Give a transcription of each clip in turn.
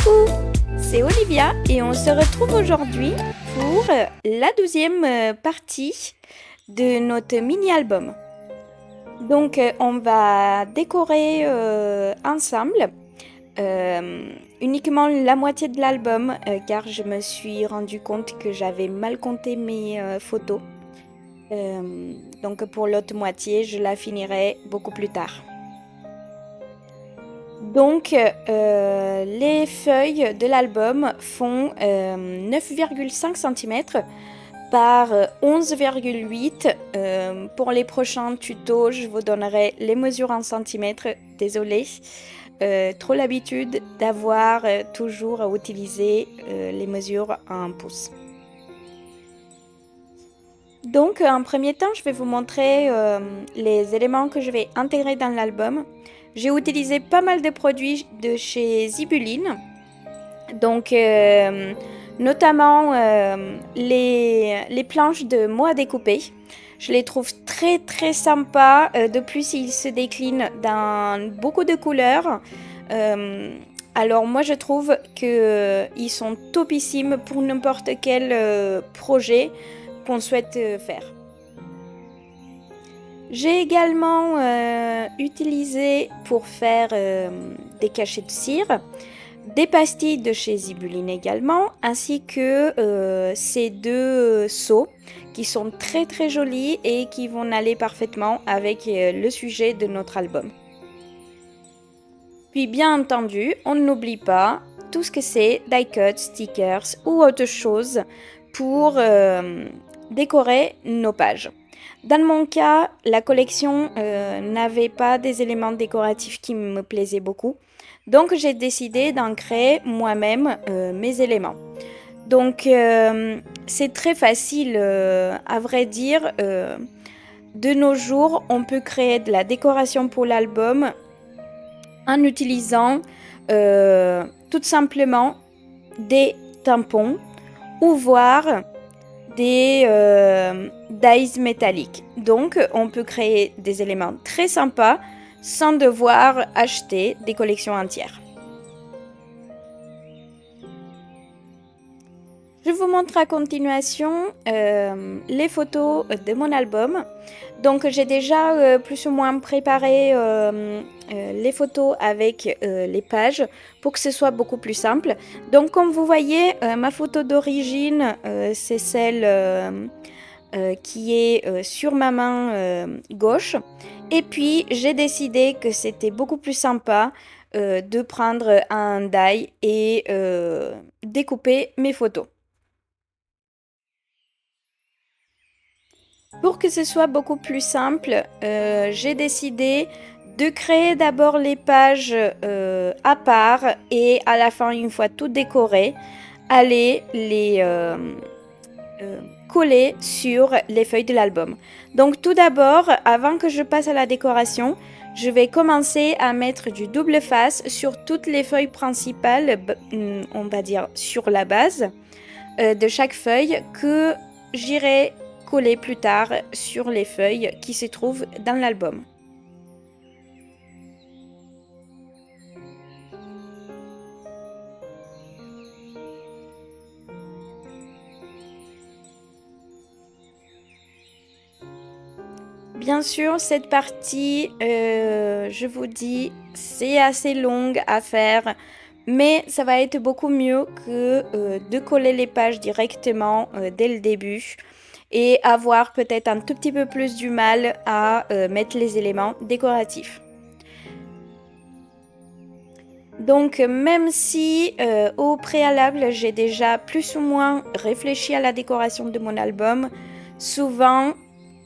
Coucou, c'est Olivia et on se retrouve aujourd'hui pour la 12e partie de notre mini-album. Donc on va décorer ensemble uniquement la moitié de l'album car je me suis rendu compte que j'avais mal compté mes photos. Donc pour l'autre moitié, je la finirai beaucoup plus tard. Donc, les feuilles de l'album font 9,5 cm par 11,8. Pour les prochains tutos, je vous donnerai les mesures en centimètres. Désolée, trop l'habitude d'avoir toujours utilisé les mesures en pouces. Donc, en premier temps, je vais vous montrer les éléments que je vais intégrer dans l'album. J'ai utilisé pas mal de produits de chez Zibuline, donc notamment les planches de mots à découper. Je les trouve très très sympas. De plus, ils se déclinent dans beaucoup de couleurs. Alors moi, je trouve qu'ils sont topissimes pour n'importe quel projet qu'on souhaite faire. J'ai également utilisé pour faire des cachets de cire, des pastilles de chez Zibuline également, ainsi que ces deux seaux qui sont très très jolis et qui vont aller parfaitement avec le sujet de notre album. Puis bien entendu, on n'oublie pas tout ce que c'est die cuts, stickers ou autre chose pour décorer nos pages. Dans mon cas, la collection n'avait pas des éléments décoratifs qui me plaisaient beaucoup. Donc j'ai décidé d'en créer moi-même mes éléments. Donc c'est très facile à vrai dire. De nos jours, on peut créer de la décoration pour l'album en utilisant tout simplement des tampons ou voire des dies métalliques. Donc, on peut créer des éléments très sympas sans devoir acheter des collections entières. Je vous montre à continuation les photos de mon album. Donc j'ai déjà plus ou moins préparé les photos avec les pages pour que ce soit beaucoup plus simple. Donc comme vous voyez, ma photo d'origine, c'est celle qui est sur ma main gauche. Et puis j'ai décidé que c'était beaucoup plus sympa de prendre un die et découper mes photos. Pour que ce soit beaucoup plus simple, j'ai décidé de créer d'abord les pages à part et à la fin, une fois tout décoré, aller les coller sur les feuilles de l'album. Donc tout d'abord, avant que je passe à la décoration, je vais commencer à mettre du double face sur toutes les feuilles principales, on va dire sur la base de chaque feuille que j'irai coller plus tard sur les feuilles qui se trouvent dans l'album. Bien sûr, cette partie, je vous dis, c'est assez longue à faire, mais ça va être beaucoup mieux que de coller les pages directement dès le début et avoir peut-être un tout petit peu plus du mal à mettre les éléments décoratifs. Donc même si au préalable j'ai déjà plus ou moins réfléchi à la décoration de mon album, souvent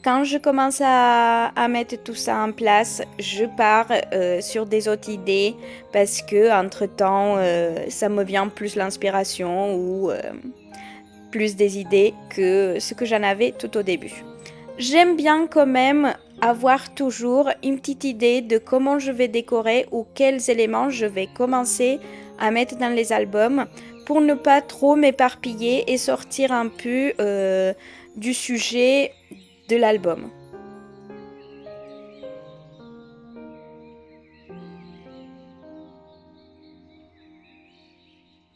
quand je commence à mettre tout ça en place, je pars sur des autres idées parce que entre-temps ça me vient plus l'inspiration ou plus des idées que ce que j'en avais tout au début. J'aime bien quand même avoir toujours une petite idée de comment je vais décorer ou quels éléments je vais commencer à mettre dans les albums pour ne pas trop m'éparpiller et sortir un peu du sujet de l'album.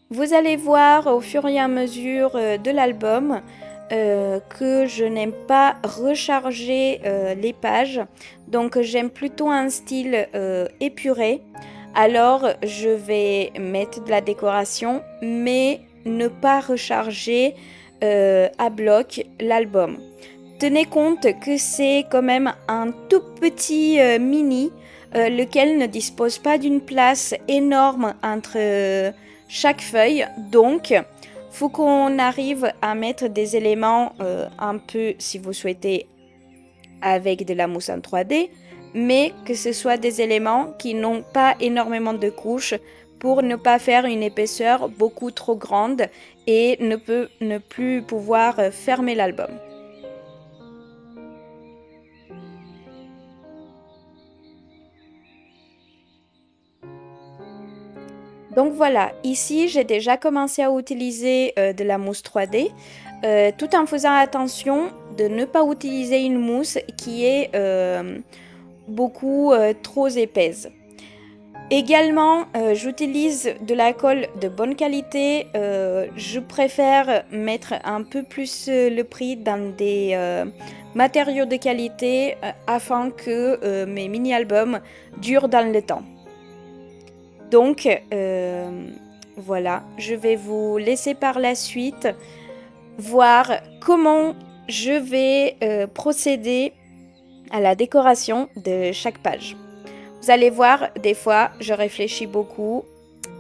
Vous allez voir au fur et à mesure de l'album que je n'aime pas recharger les pages, donc j'aime plutôt un style épuré. Alors je vais mettre de la décoration, mais ne pas recharger à bloc l'album. Tenez compte que c'est quand même un tout petit mini, lequel ne dispose pas d'une place énorme entre chaque feuille. Donc, faut qu'on arrive à mettre des éléments un peu, si vous souhaitez, avec de la mousse en 3D, mais que ce soit des éléments qui n'ont pas énormément de couches pour ne pas faire une épaisseur beaucoup trop grande et ne plus pouvoir fermer l'album. Donc voilà, ici j'ai déjà commencé à utiliser de la mousse 3D, tout en faisant attention de ne pas utiliser une mousse qui est beaucoup trop épaisse. Également, j'utilise de la colle de bonne qualité. Je préfère mettre un peu plus le prix dans des matériaux de qualité afin que mes mini-albums durent dans le temps. Donc, voilà, je vais vous laisser par la suite voir comment je vais procéder à la décoration de chaque page. Vous allez voir, des fois, je réfléchis beaucoup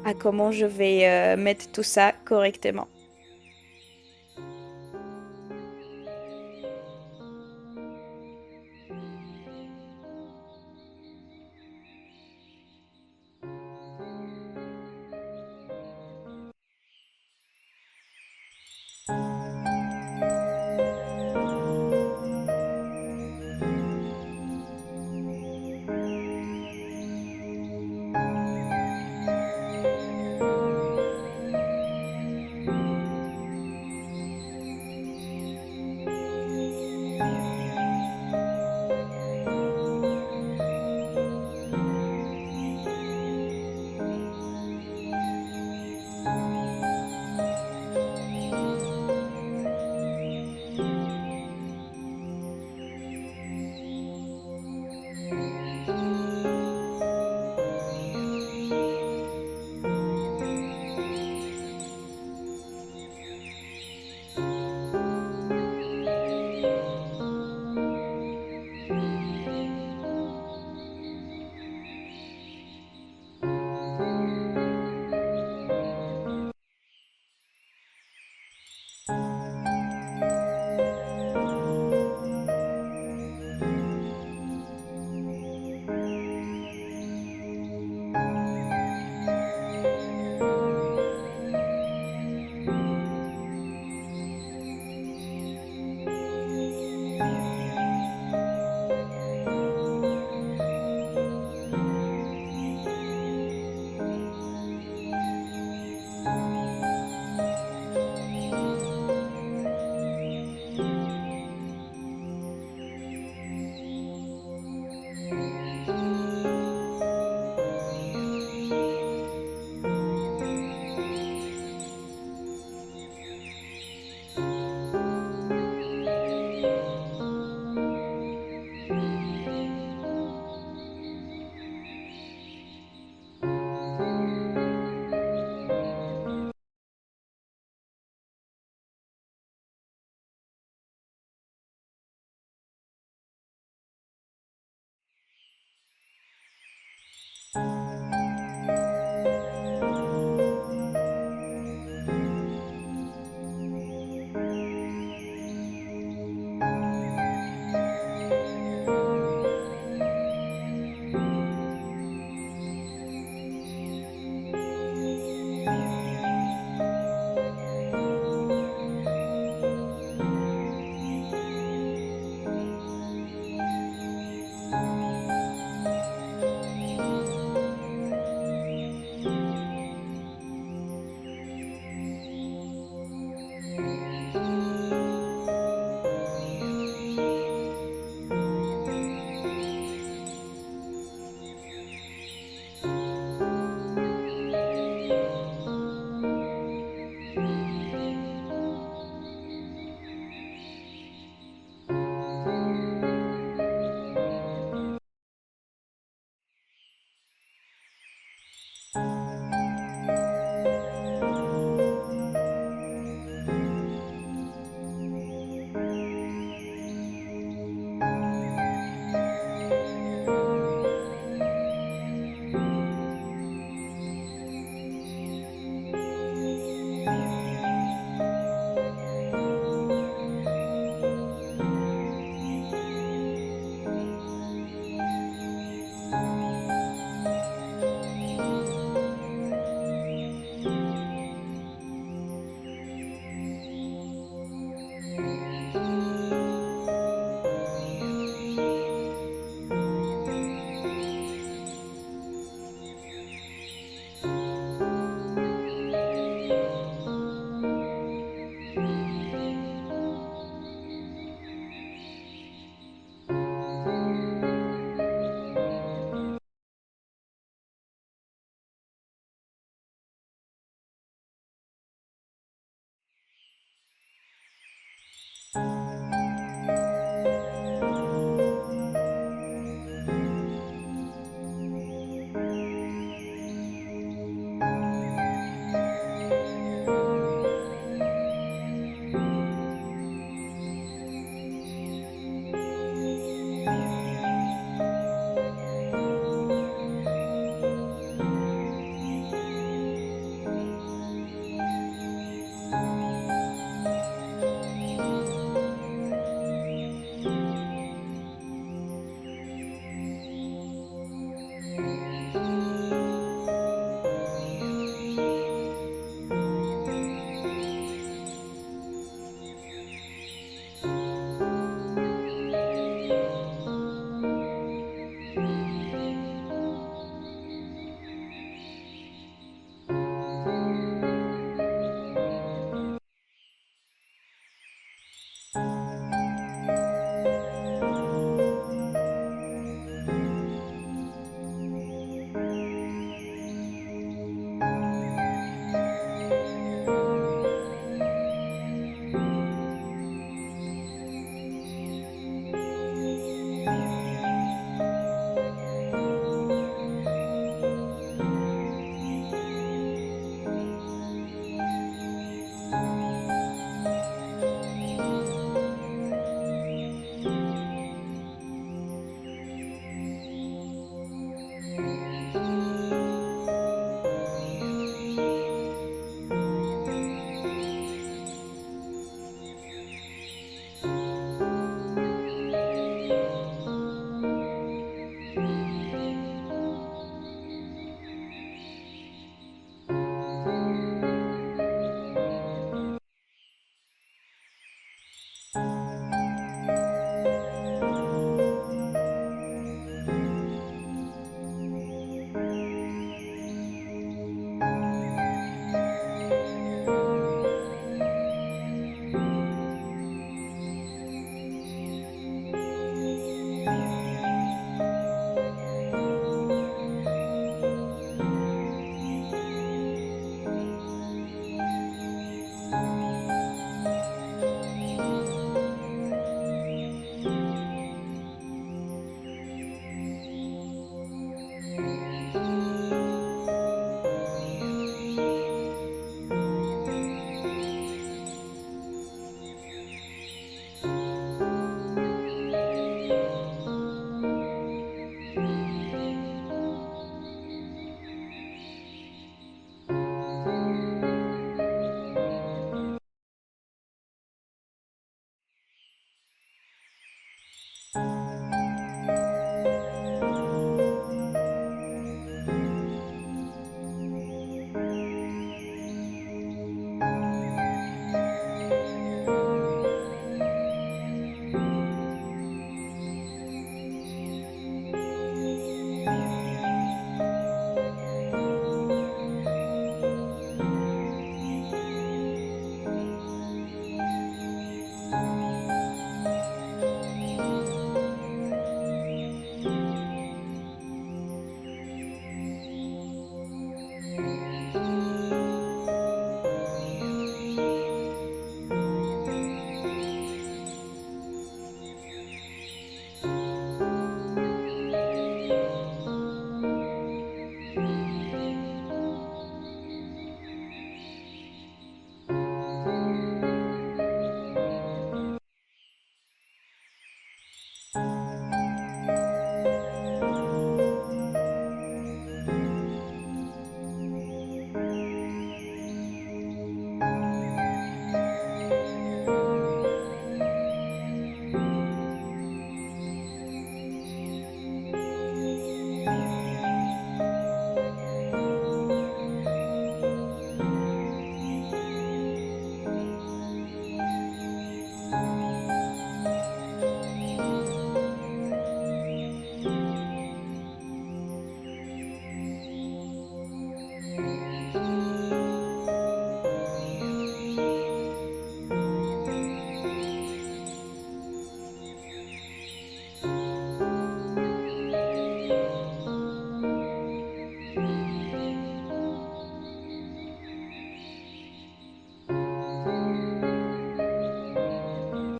à comment je vais mettre tout ça correctement.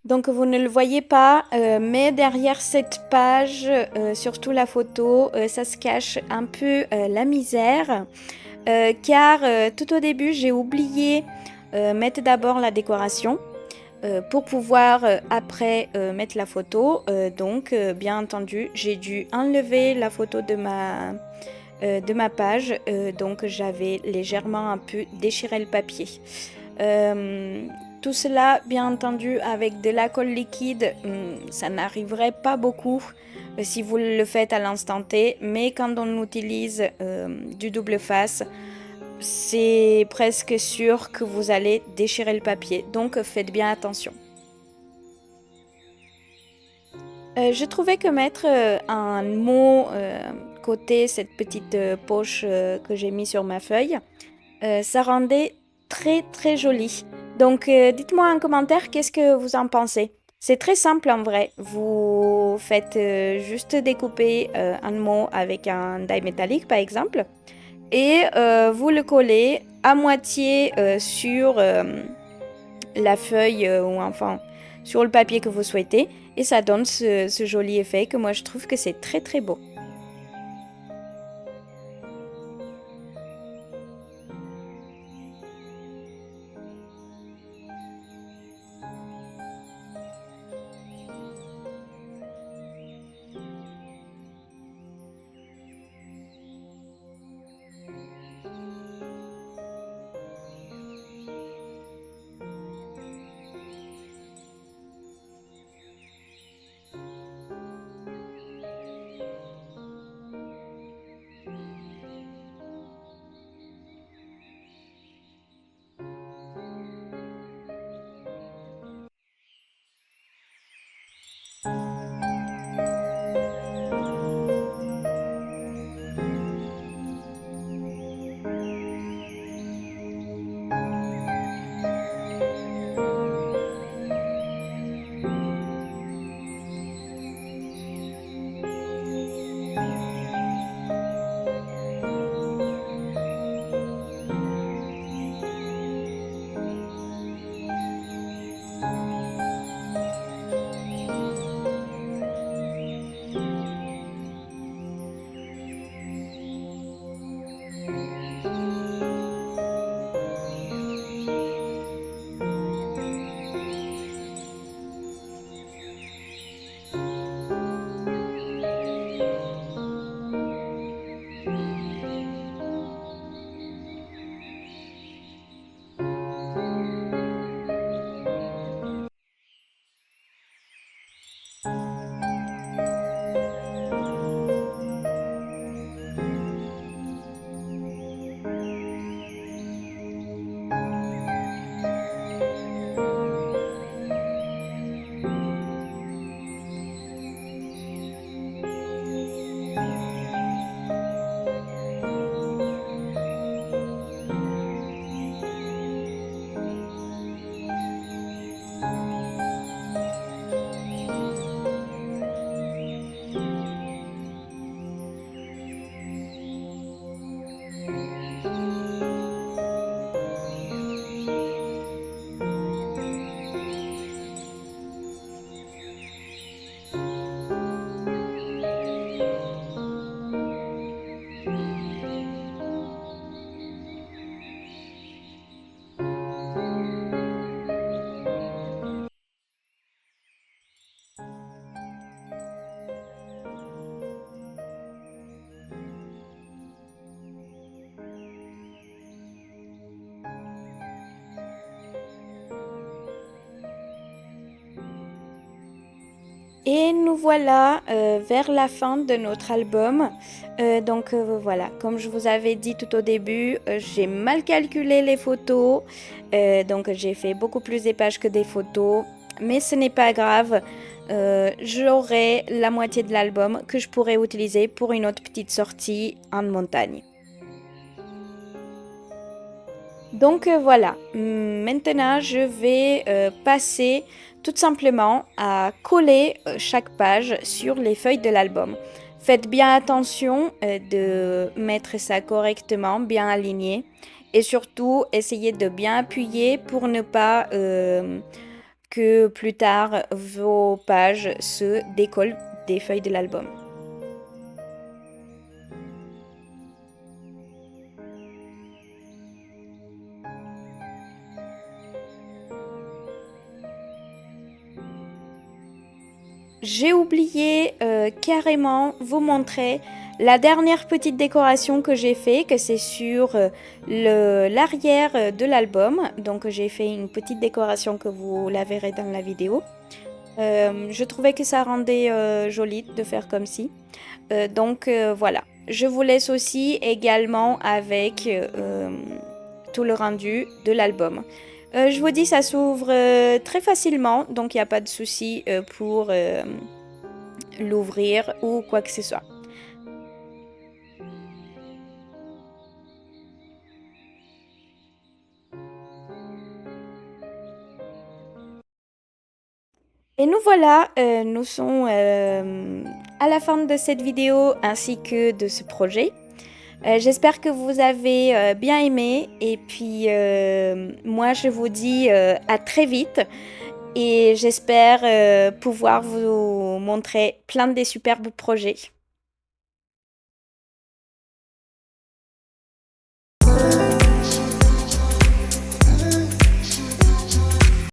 Donc vous ne le voyez pas, mais derrière cette page, surtout la photo, ça se cache un peu la misère, car tout au début j'ai oublié mettre d'abord la décoration pour pouvoir après mettre la photo. Donc bien entendu j'ai dû enlever la photo de ma page, donc j'avais légèrement un peu déchiré le papier. Euh, Tout cela, bien entendu, avec de la colle liquide, ça n'arriverait pas beaucoup si vous le faites à l'instant T, mais quand on utilise du double face, c'est presque sûr que vous allez déchirer le papier, donc faites bien attention. Je trouvais que mettre un mot côté cette petite poche que j'ai mis sur ma feuille, ça rendait très très joli. Donc dites-moi en commentaire qu'est-ce que vous en pensez. C'est très simple en vrai. Vous faites juste découper un mot avec un die métallique par exemple et vous le collez à moitié sur la feuille ou enfin sur le papier que vous souhaitez et ça donne ce joli effet que moi je trouve que c'est très très beau. Et nous voilà vers la fin de notre album. Donc voilà, comme je vous avais dit tout au début, j'ai mal calculé les photos. Donc j'ai fait beaucoup plus des pages que des photos. Mais ce n'est pas grave. J'aurai la moitié de l'album que je pourrais utiliser pour une autre petite sortie en montagne. Donc voilà, maintenant je vais passer tout simplement à coller chaque page sur les feuilles de l'album. Faites bien attention de mettre ça correctement, bien aligné et surtout essayez de bien appuyer pour ne pas que plus tard vos pages se décollent des feuilles de l'album. J'ai oublié carrément vous montrer la dernière petite décoration que j'ai fait, que c'est sur l'arrière de l'album. Donc j'ai fait une petite décoration que vous la verrez dans la vidéo. Je trouvais que ça rendait joli de faire comme ci. Donc voilà. Je vous laisse aussi également avec tout le rendu de l'album. Je vous dis, ça s'ouvre très facilement, donc il n'y a pas de souci pour l'ouvrir ou quoi que ce soit. Et nous voilà, nous sommes à la fin de cette vidéo ainsi que de ce projet. J'espère que vous avez bien aimé et puis moi je vous dis à très vite et j'espère pouvoir vous montrer plein de superbes projets.